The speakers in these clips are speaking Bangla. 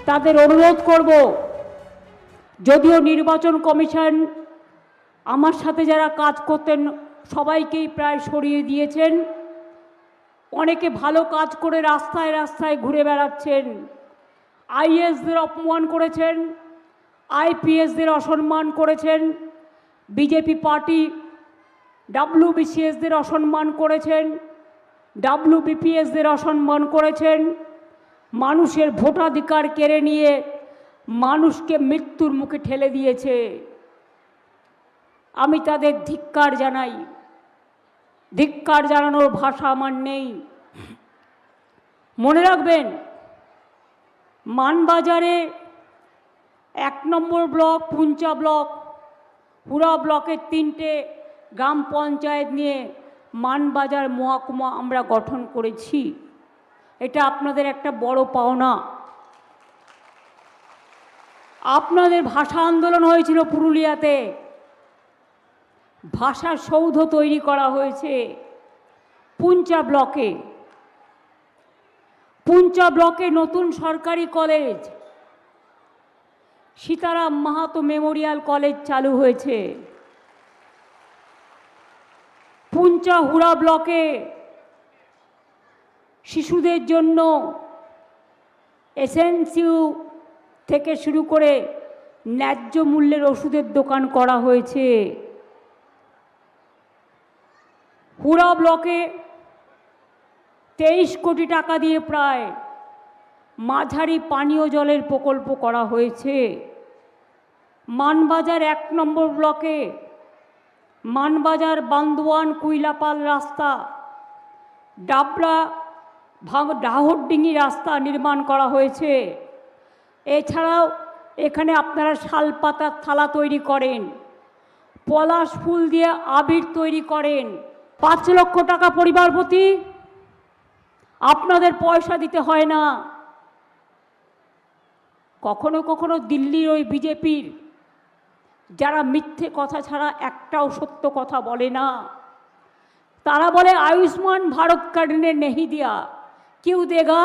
তাদের অনুরোধ করব, যদিও নির্বাচন কমিশন আমার সাথে যারা কাজ করতেন সবাইকেই প্রায় সরিয়ে দিয়েছেন, অনেকে ভালো কাজ করে রাস্তায় রাস্তায় ঘুরে বেড়াচ্ছেন, আইএসদের অপমান করেছেন, আইপিএসদের অসম্মান করেছেন, বিজেপি পার্টি ডাব্লিউবিসিএসদের অসম্মান করেছেন, ডাব্লিউবিপিএসদের অসম্মান করেছেন, মানুষের ভোটাধিকার কেড়ে নিয়ে মানুষকে মৃত্যুর মুখে ঠেলে দিয়েছে। আমি তাদের ধিক্কার জানাই, ধিক্কার জানানোর ভাষা আমার নেই। মনে রাখবেন, মানবাজারে 1 নম্বর ব্লক, পুঞ্চা ব্লক, হুড়া ব্লকের 3টে গ্রাম পঞ্চায়েত নিয়ে মানবাজার মহকুমা আমরা গঠন করেছি। এটা আপনাদের একটা বড় পাওনা। আপনাদের ভাষা আন্দোলন হয়েছিল পুরুলিয়াতে, ভাষা সৌধ তৈরি করা হয়েছে পুঞ্চা ব্লকে। পুঞ্চা ব্লকে নতুন সরকারি college Sitaram Mahato Memorial college চালু হয়েছে। পুঞ্চা হুড়া ব্লকে শিশুদের জন্য এসএনসিউ থেকে শুরু করে ন্যায্য মূল্যের ওষুধের দোকান করা হয়েছে। হুড়া ব্লকে 23 কোটি টাকা দিয়ে প্রায় মাঝারি পানীয় জলের প্রকল্প করা হয়েছে। মানবাজার 1 নম্বর ব্লকে মানবাজার বান্দোয়ান কুইলাপাল রাস্তা, ডাবরা ডাহরডিঙ্গি রাস্তা নির্মাণ করা হয়েছে। এছাড়াও এখানে আপনারা শালপাতার থালা তৈরি করেন, পলাশ ফুল দিয়ে আবির তৈরি করেন। 5 লক্ষ টাকা পরিবার প্রতি আপনাদের পয়সা দিতে হয় না। কখনো কখনো দিল্লির ওই বিজেপির যারা মিথ্যে কথা ছাড়া একটাও সত্য কথা বলে না, তারা বলে आयुष्मान भारत कार्ड ने नहीं दिया, क्यों देगा?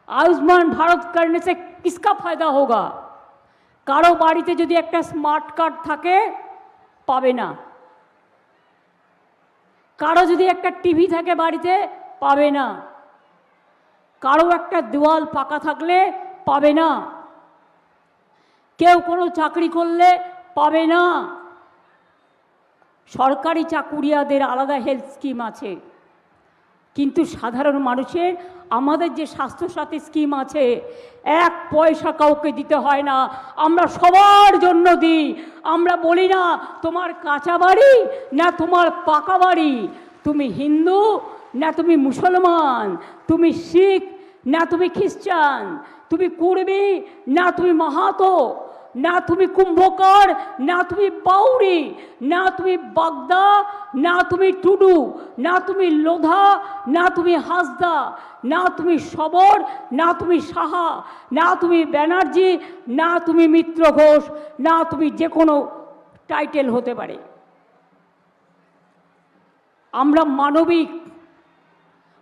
आयुष्मान भारत करने से किसका फायदा होगा? कारो बाड़ीते यदि एक स्मार्ट कार्ड थाके पाबे ना, कारो यदि एक टीवी थाके बाड़ीते पाबे ना, कारो एक देवाल पाका थाकले पाबे ना, केउ कोनो चाकरी करले पाबे ना। सरकारी चाकुरियाদের आलादा हेल्थ स्कीम आछे, किन्तु साधारण मानुषेर आमादेर जे स्वास्थ्य साथी स्कीम आछे 1 पयसा काउके दिते हय ना। आमरा सबार जन्य दिई। आमरा बोली ना तोमार काचा बाड़ी ना तोमार पाका बाड़ी, तुमी हिंदू ना तुमी मुसलमान, तुमी शिख ना तुमी ख्रिस्टान, तुमी कुर्मी ना तुमी माहातो, ना तुमी कुम्भकार ना तुमी बाउरी, ना तुमी बागदा ना तुमी टुडू, ना तुमी लोधा ना तुमी हासदा, ना तुमी सबर ना तुमी साहा, ना तुमी बैनार्जी ना तुमी मित्र घोष, ना तुमी जे कोनो टाइटेल होते पारे। आमरा मानविक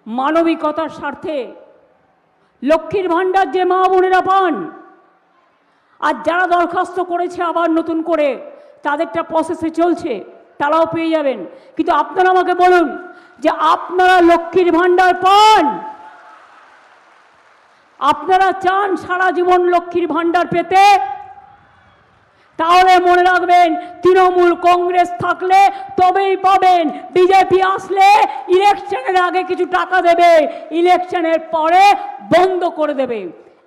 मानविकतार स्वार्थे लक्ष्मीर भाण्डार जे मा बोनेरा पान, আর যারা দরখাস্ত করেছে আবার নতুন করে তাদেরটা প্রসেসে চলছে, তারাও পেয়ে যাবেন। কিন্তু আপনারা আমাকে বলুন যে আপনারা লক্ষ্মীর ভাণ্ডার পান? আপনারা চান সারা জীবন লক্ষ্মীর ভাণ্ডার পেতে? তাহলে মনে রাখবেন, তৃণমূল কংগ্রেস থাকলে তবেই পাবেন। বিজেপি আসলে ইলেকশনের আগে কিছু টাকা দেবে, ইলেকশনের পরে বন্ধ করে দেবে।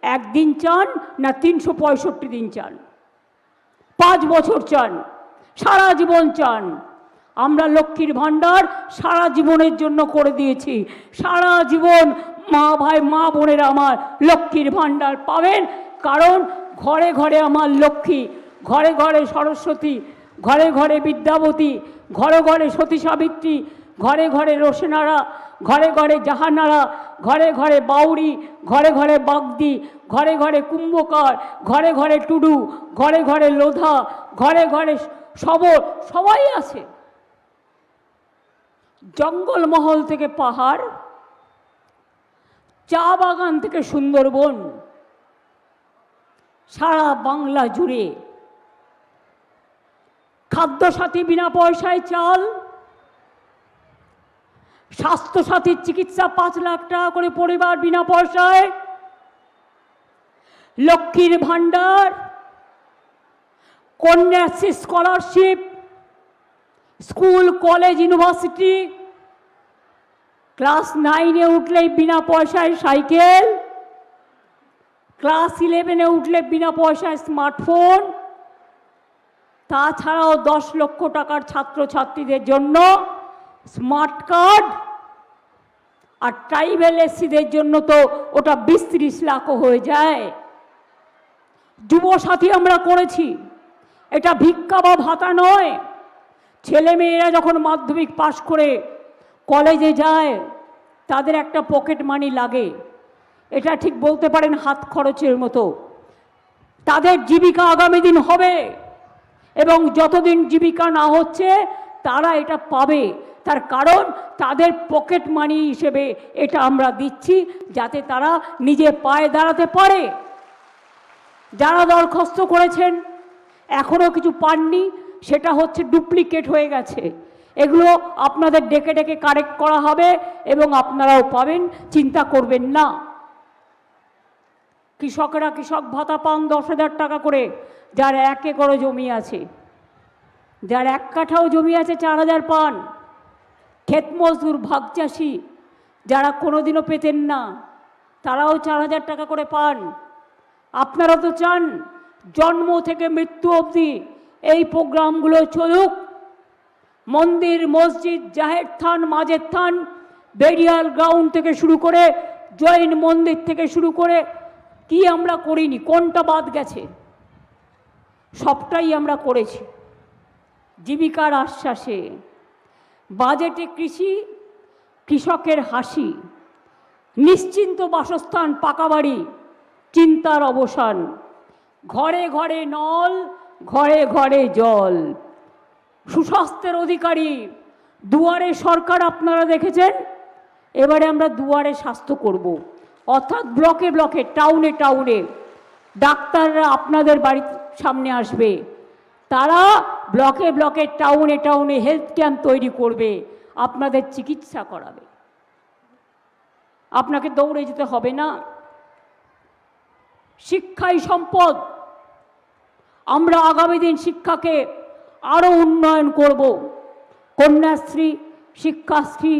1 दिन চান না 365 दिन চান, 5 বছর চান, সারা জীবন চান? আমরা লক্ষ্মীর ভাণ্ডার সারা জীবনের জন্য করে দিয়েছি। সারা জীবন মা ভাই মা বোনেরা আমার লক্ষ্মীর ভাণ্ডার পাবেন, কারণ ঘরে ঘরে আমার লক্ষ্মী, ঘরে ঘরে সরস্বতী, ঘরে ঘরে বিদ্যাবতী, ঘরে ঘরে সতী সাবিত্রী, ঘরে ঘরে রোশনারা, ঘরে ঘরে জাহানারা, ঘরে ঘরে বাউরি, ঘরে ঘরে বাগদি, ঘরে ঘরে কুম্ভকার, ঘরে ঘরে টুডু, ঘরে ঘরে লোধা, ঘরে ঘরে সবর, সবাই আছে। জঙ্গলমহল থেকে পাহাড়, চা বাগান থেকে সুন্দরবন, সারা বাংলা জুড়ে খাদ্যসাথী বিনা পয়সায় চাল, স্বাস্থ্যসাথীর চিকিৎসা 5 লাখ টাকা করে পরিবার বিনা পয়সায়, লক্ষ্মীর ভাণ্ডার, Kanyashree scholarship, school college university, class 9-এ উঠলেই বিনা পয়সায় সাইকেল, ক্লাস 11-এ উঠলে বিনা পয়সায় স্মার্টফোন, তাছাড়াও 10 লক্ষ টাকার ছাত্রছাত্রীদের জন্য স্মার্ট কার্ড, আর ট্রাইবেল এসসিদের জন্য তো ওটা 20-30 লাখও হয়ে যায়। যুবসাথী আমরা করেছি, এটা ভিক্ষা বা ভাতা নয়। ছেলে মেয়েরা যখন মাধ্যমিক পাশ করে কলেজে যায় তাদের একটা পকেট মানি লাগে, এটা ঠিক বলতে পারেন হাত খরচের মতো। তাদের জীবিকা আগামী দিন হবে, এবং যতদিন জীবিকা না হচ্ছে তারা এটা পাবে। তার কারণ তাদের পকেট মানি হিসেবে এটা আমরা দিচ্ছি, যাতে তারা নিজে পায়ে দাঁড়াতে পারে। যারা দরখাস্ত করেছেন এখনও কিছু পাননি, সেটা হচ্ছে ডুপ্লিকেট হয়ে গেছে। এগুলো আপনাদের ডেকে ডেকে কারেক্ট করা হবে এবং আপনারাও পাবেন, চিন্তা করবেন না। কৃষকরা কৃষক ভাতা পান 10,000 টাকা করে, যার 1 একর জমি আছে, যার 1 কাঠাও জমি আছে 4,000 পান। ক্ষেত মজদুর ভাগ চাষি যারা কোনোদিনও পেতেন না, তারাও 4,000 টাকা করে পান। আপনারা তো চান জন্ম থেকে মৃত্যু অবধি এই প্রোগ্রামগুলো চলুক। মন্দির, মসজিদ, জাহের থান, মাঝের থান, বেরিয়াল গ্রাউন্ড থেকে শুরু করে জৈন মন্দির থেকে শুরু করে কি আমরা করিনি? কোনটা বাদ গেছে? সবটাই আমরা করেছি জীবিকার আশ্বাসে। বাজেটে কৃষি, কৃষকের হাসি, নিশ্চিন্ত বাসস্থান, পাকা বাড়ি, চিন্তার অবসান, ঘরে ঘরে নল, ঘরে ঘরে জল, সুস্বাস্থ্যের অধিকারী, দুয়ারে সরকার আপনারা দেখেছেন। এবারে আমরা দুয়ারে স্বাস্থ্য করব, অর্থাৎ ব্লকে ব্লকে, টাউনে টাউনে ডাক্তাররা আপনাদের বাড়ির সামনে আসবে, তারা ব্লকে ব্লকে, টাউনে টাউনে হেলথ ক্যাম্প তৈরি করবে, আপনাদের চিকিৎসা করাবে, আপনাকে দৌড়ে যেতে হবে না। শিক্ষাই সম্পদ। আমরা আগামী দিন শিক্ষাকে আরও উন্নয়ন করব। Kanyashree, Shikshashree,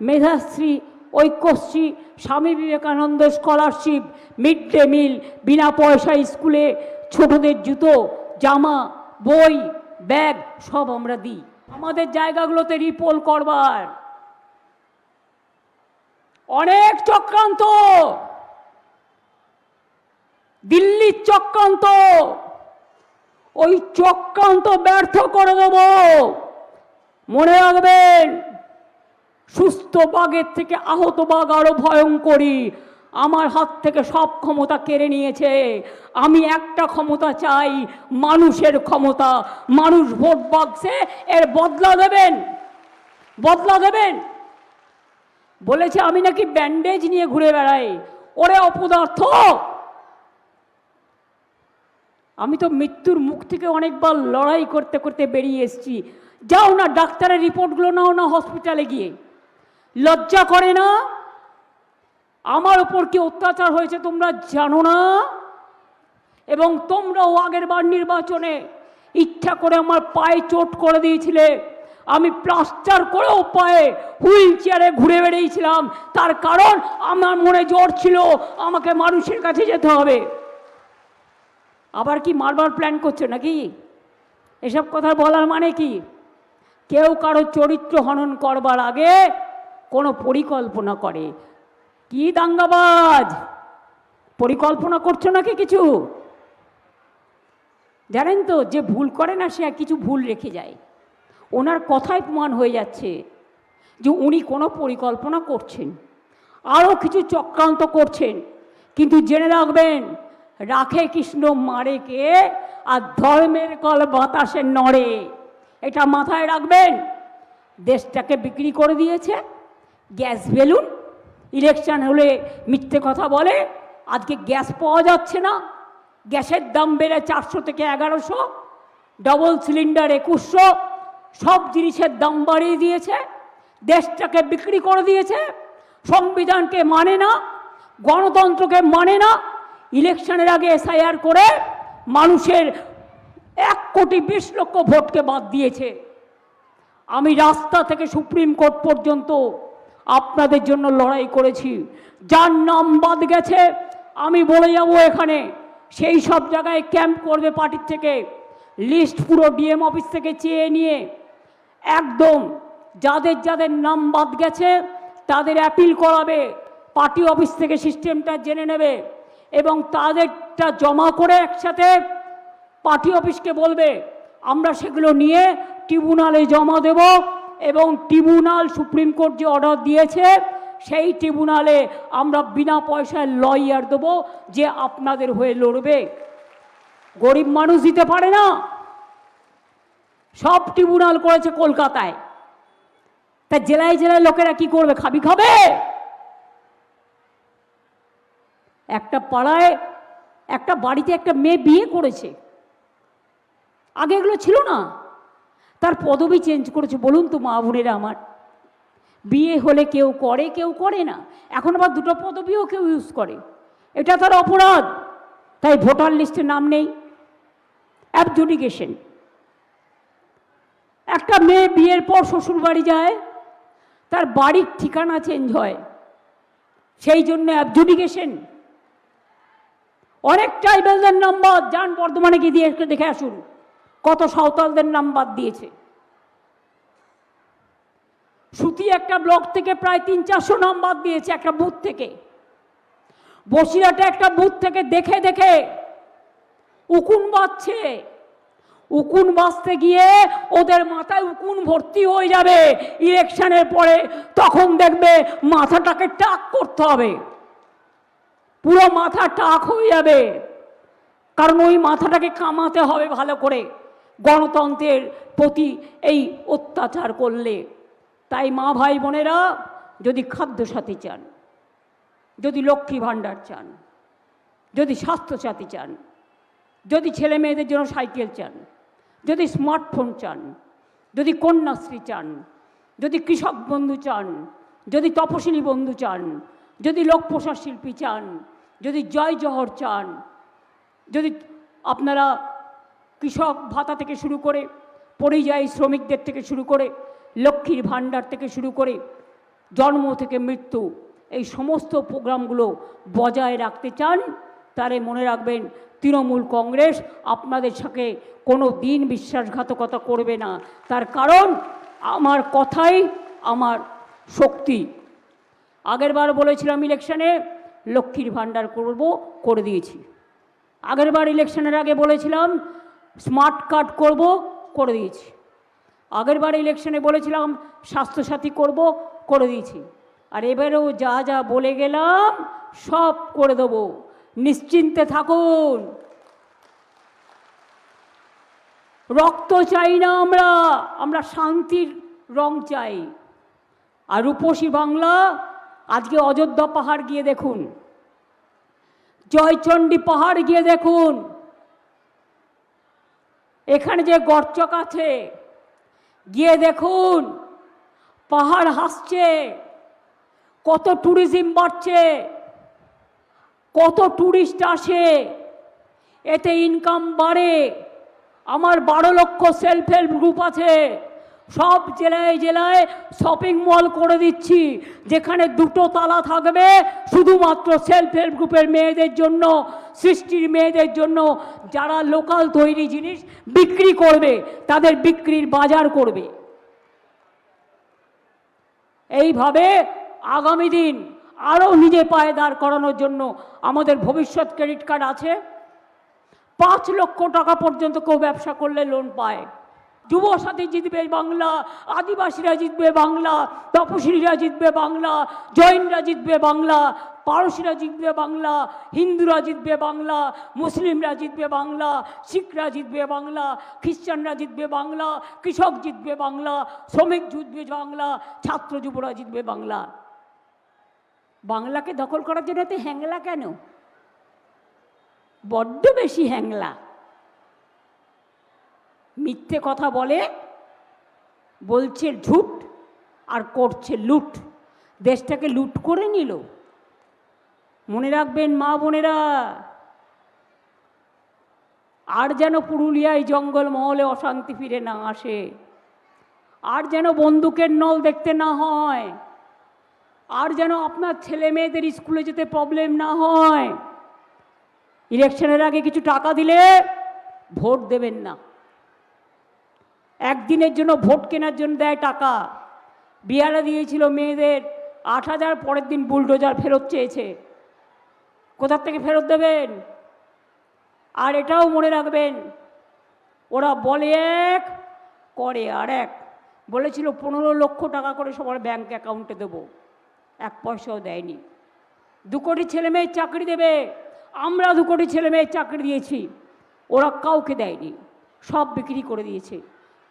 Medhashree, Aikyashree, Swami Vivekananda scholarship, mid day meal, বিনা পয়সায় স্কুলে ছোটদের জুতো, জামা, বই, ব্যাগ সব আমরা দিই। আমাদের জায়গাগুলোতে রিপোল করবার অনেক চক্রান্ত, দিল্লির চক্রান্ত, ওই চক্রান্ত ব্যর্থ করে দেব। মনে রাখবেন, সুস্থ বাঘের থেকে আহত বাঘ আরো ভয়ঙ্করী। আমার হাত থেকে সব ক্ষমতা কেড়ে নিয়েছে। আমি একটা ক্ষমতা চাই, মানুষের ক্ষমতা। মানুষ ভোট বাক্সে এর বদলা দেবেন, বদলা দেবেন। বলেছে আমি নাকি ব্যান্ডেজ নিয়ে ঘুরে বেড়াই। ওরে অপদার্থ, আমি তো মৃত্যুর মুখ থেকে অনেকবার লড়াই করতে করতে বেরিয়ে এসেছি। যাও না, ডাক্তারের রিপোর্টগুলো নাও না হসপিটালে গিয়ে। লজ্জা করে না? আমার ওপর কি অত্যাচার হয়েছে তোমরা জানো না? এবং তোমরাও আগের বার নির্বাচনে ইচ্ছা করে আমার পায়ে চোট করে দিয়েছিলে। আমি প্লাস্টার করেও পায়ে হুইল চেয়ারে ঘুরে বেড়িয়েছিলাম, তার কারণ আমার মনে জোর ছিল আমাকে মানুষের কাছে যেতে হবে। আবার কি মারবার প্ল্যান করছো নাকি? এসব কথা বলার মানে কি? কেউ কারো চরিত্র হনন করবার আগে কোনো পরিকল্পনা করে। কি দাঙ্গাবাজ, পরিকল্পনা করছো নাকি কিছু? জানেন তো, যে ভুল করে না সে কিছু ভুল রেখে যায়। ওনার কথায় প্রমাণ হয়ে যাচ্ছে যে উনি কোনো পরিকল্পনা করছেন, আরও কিছু চক্রান্ত করছেন। কিন্তু জেনে রাখবেন, রাখে কৃষ্ণ মারে কে, আর ধর্মের কল বাতাসে নড়ে। এটা মাথায় রাখবেন। দেশটাকে বিক্রি করে দিয়েছে গ্যাস বেলুন। ইলেকশন হলে মিথ্যে কথা বলে, আজকে গ্যাস পাওয়া যাচ্ছে না, গ্যাসের দাম বেড়ে 400 থেকে 1100, ডবল সিলিন্ডার 2100, সব জিনিসের দাম বাড়িয়ে দিয়েছে, দেশটাকে বিক্রি করে দিয়েছে, সংবিধানকে মানে না, গণতন্ত্রকে মানে না। ইলেকশনের আগে এসআইআর করে মানুষের 1,20,00,000 ভোটকে বাদ দিয়েছে। আমি রাস্তা থেকে সুপ্রিম কোর্ট পর্যন্ত আপনাদের জন্য লড়াই করেছি। যার নাম বাদ গেছে আমি বলে যাব এখানে, সেই সব জায়গায় ক্যাম্প করবে পার্টির থেকে, লিস্ট পুরো ডিএম অফিস থেকে চেয়ে নিয়ে একদম যাদের যাদের নাম বাদ গেছে তাদের অ্যাপিল করাবে, পার্টি অফিস থেকে সিস্টেমটা জেনে নেবে এবং তাদেরটা জমা করে একসাথে পার্টি অফিসকে বলবে, আমরা সেগুলো নিয়ে ট্রিব্যুনালে জমা দেব এবং ট্রিব্যুনাল সুপ্রিম কোর্ট যে অর্ডার দিয়েছে সেই ট্রিব্যুনালে আমরা বিনা পয়সায় লয়ার দেবো যে আপনাদের হয়ে লড়বে। গরিব মানুষ দিতে পারে না, সব ট্রিব্যুনাল করেছে কলকাতায়, তা জেলায় জেলায় লোকেরা কি করবে? খাবি খাবে। একটা পাড়ায় একটা বাড়িতে একটা মেয়ে বিয়ে করেছে, আগে এগুলো ছিল না, তার পদবি চেঞ্জ করেছে। বলুন তো মা বোনেরা আমার, বিয়ে হলে কেউ করে কেউ করে না, এখন আবার দুটো পদবিও কেউ ইউজ করে, এটা তার অপরাধ। তাই ভোটার লিস্টে নাম নেই, অ্যাবজুডিকেশন। একটা মেয়ে বিয়ের পর শ্বশুর বাড়ি যায়, তার বাড়ির ঠিকানা চেঞ্জ হয়, সেই জন্য অ্যাবজুডিকেশন। অনেক ট্রাইবেলদের নাম বাদ, যান বর্ধমানে গিয়ে দিয়ে দেখে আসুন কত সাঁওতালদের নাম বাদ দিয়েছে। সুতি একটা ব্লক থেকে প্রায় 300-400 নাম বাদ দিয়েছে একটা বুথ থেকে। বসিরহাটে একটা বুথ থেকে দেখে দেখে উকুন বাজছে, উকুন বাজতে গিয়ে ওদের মাথায় উকুন ভর্তি হয়ে যাবে ইলেকশনের পরে, তখন দেখবে মাথাটাকে টাক করতে হবে, পুরো মাথা টাক হয়ে যাবে, কারণ ওই মাথাটাকে কামাতে হবে ভালো করে গণতন্ত্রের প্রতি এই অত্যাচার করলে। তাই মা ভাই বোনেরা, যদি খাদ্যসাথী চান, যদি লক্ষ্মী ভাণ্ডার চান, যদি স্বাস্থ্যসাথী চান, যদি ছেলে মেয়েদের জন্য সাইকেল চান, যদি স্মার্টফোন চান, যদি কন্যাশ্রী চান, যদি কৃষক বন্ধু চান, যদি তপশিলি বন্ধু চান, যদি লোক প্রসার শিল্পী চান, যদি জয় জহর চান, যদি আপনারা কৃষক ভাতা থেকে শুরু করে পরিযায়ী শ্রমিকদের থেকে শুরু করে লক্ষ্মীর ভাণ্ডার থেকে শুরু করে জন্ম থেকে মৃত্যু এই সমস্ত প্রোগ্রামগুলো বজায় রাখতে চান, তারে মনে রাখবেন তৃণমূল কংগ্রেস আপনাদের সাথে কোনো দিন বিশ্বাসঘাতকতা করবে না। তার কারণ আমার কথাই আমার শক্তি। আগেরবার বলেছিলাম ইলেকশনে লক্ষ্মীর ভাণ্ডার করব, করে দিয়েছি। আগেরবার ইলেকশনের আগে বলেছিলাম স্মার্ট কার্ড করব, করে দিয়েছি। আগেরবার ইলেকশনে বলেছিলাম স্বাস্থ্যসাথী করব, করে দিয়েছি। আর এবারেও যা যা বলে গেলাম সব করে দেব, নিশ্চিন্তে থাকুন। রক্ত চাই না আমরা শান্তির রং চাই। আর রূপসী বাংলা, আজকে অযোধ্যা পাহাড় গিয়ে দেখুন, জয়চণ্ডী পাহাড় গিয়ে দেখুন, এখানে যে গর্চক আছে গিয়ে দেখুন, পাহাড় হাসছে, কত ট্যুরিজম বাড়ছে, কত ট্যুরিস্ট আসে, এতে ইনকাম বাড়ে। আমার 12 লক্ষ সেলফ হেল্প গ্রুপ আছে, সব জেলায় জেলায় শপিং মল করে দিচ্ছি, যেখানে 2টো তালা থাকবে শুধুমাত্র সেলফ হেল্প গ্রুপের মেয়েদের জন্য, সৃষ্টির মেয়েদের জন্য, যারা লোকাল তৈরি জিনিস বিক্রি করবে, তাদের বিক্রির বাজার করবে। এইভাবে আগামী দিন আরও নিজে পায়ে দাঁড় করানোর জন্য আমাদের ভবিষ্যৎ ক্রেডিট কার্ড আছে। 5 লক্ষ টাকা পর্যন্ত কেউ ব্যবসা করলে লোন পায়। যুবসাথী জিতবে বাংলা, আদিবাসীরা জিতবে বাংলা, তপশিলীরা জিতবে বাংলা, জৈনরা জিতবে বাংলা, পারসীরা জিতবে বাংলা, হিন্দুরা জিতবে বাংলা, মুসলিমরা জিতবে বাংলা, শিখরা জিতবে বাংলা, খ্রিস্টানরা জিতবে বাংলা, কৃষক জিতবে বাংলা, শ্রমিক জিতবে বাংলা, ছাত্র যুবরা জিতবে বাংলা। বাংলাকে দখল করার জন্য এত হ্যাংলা কেন? বড্ড বেশি হ্যাংলা, মিথ্যে কথা বলে, বলছে ঝুট আর করছে লুট, দেশটাকে লুট করে নিল। মনে রাখবেন মা বোনেরা, আর যেন পুরুলিয়ায় জঙ্গলমহলে অশান্তি ফিরে না আসে, আর যেন বন্দুকের নল দেখতে না হয়, আর যেন আপনার ছেলে মেয়েদের স্কুলে যেতে প্রবলেম না হয়। ইলেকশনের আগে কিছু টাকা দিলে ভোট দেবেন না। একদিনের জন্য ভোট কেনার জন্য দেয় টাকা। বিহারে দিয়েছিল মেয়েদের 8,000, পরের দিন বুলডোজার ফেরত চেয়েছে। কোথার থেকে ফেরত দেবেন? আর এটাও মনে রাখবেন, ওরা বলে এক করে আর এক। বলেছিল 15 লক্ষ টাকা করে সবার ব্যাংক অ্যাকাউন্টে দেবো, 1 পয়সাও দেয়নি। 2 কোটি ছেলে মেয়ের চাকরি দেবে, আমরা 2 কোটি ছেলে মেয়ের চাকরি দিয়েছি, ওরা কাউকে দেয়নি, সব বিক্রি করে দিয়েছে।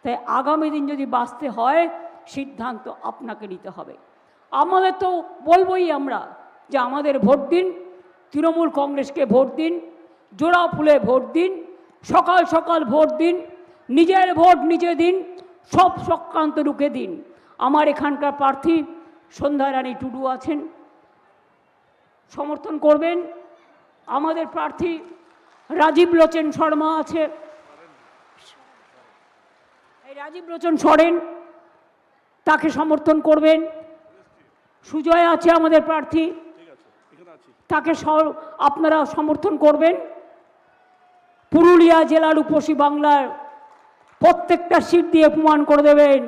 তাই আগামী দিন যদি বাঁচতে হয়, সিদ্ধান্ত আপনাকে নিতে হবে। আমাদের তো বলবোই আমরা যে আমাদের ভোট দিন, তৃণমূল কংগ্রেসকে ভোট দিন, জোড়া ফুলে ভোট দিন, সকাল সকাল ভোট দিন, নিজের ভোট নিজে দিন, সব চক্রান্ত রুখে দিন। আমার এখানকার প্রার্থী সন্ধ্যা রানী টুডু আছেন, সমর্থন করবেন। আমাদের প্রার্থী রাজীব লোচন শর্মা আছে, এই রাজীব লোচন সরেন, তাকে সমর্থন করবেন। সুজয় আছে আমাদের প্রার্থী, তাকে আপনারা সমর্থন করবেন। পুরুলিয়া জেলার উপসী বাংলার প্রত্যেকটা সিট দিয়ে প্রমাণ করে দেবেন